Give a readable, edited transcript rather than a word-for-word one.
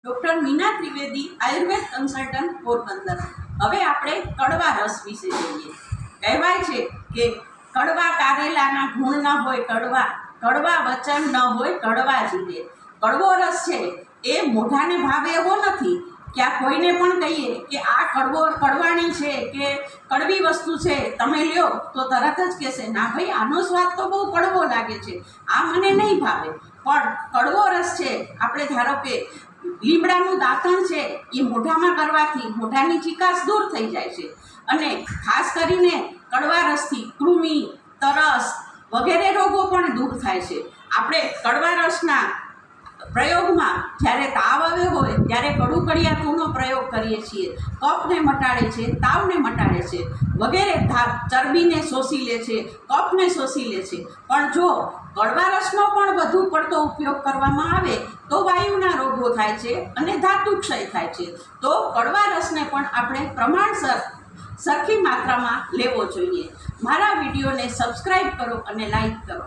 Doctor Meena Trivedi, Ayurveda consultant, Porbandar. હવે આપણે કડવા રસ વિશે જોઈએ। કહેવાય છે કે કડવા કારેલાના ગુણ ન હોય કડવા વચન ન હોય કડવા જીવે। કડવો રસ છે એ મોઢાને ભાવે એવો નથી કે આ કોઈને પણ કહીએ કે આ કડવાણી છે કે કડવી વસ્તુ છે તમે લ્યો તો તરત જ કહેશે ના ભાઈ આનો સ્વાદ તો બહુ કડવો લાગે છે, આ મને નહીં ભાવે। પણ કડવો રસ છે, આપણે ધારો કે લીમડાનું દાંતણ છે એ મોઢામાં કરવાથી મોઢાની ચીકાશ દૂર થઈ જાય છે અને ખાસ કરીને કડવા રસથી કૃમિ, તરસ વગેરે રોગો પણ દૂર થાય છે। આપણે કડવા રસના પ્રયોગમાં જ્યારે તાવ આવ્યો હોય ત્યારે કડું કડિયાતુંનો પ્રયોગ કરીએ છીએ। કફને મટાડે છે, તાવને મટાડે છે વગેરે, ચરબીને શોષી લે છે, કફને શોષી લે છે। પણ જો કડવા રસનો પણ વધુ પડતો ઉપયોગ કરવામાં આવે તો વાયુના રોગો થાય છે અને ધાતુ ક્ષય થાય છે। તો કડવા રસને પણ આપણે પ્રમાણસર સરખી માત્રામાં લેવો જોઈએ। મારા વિડીયોને સબસ્ક્રાઈબ કરો અને લાઈક કરો।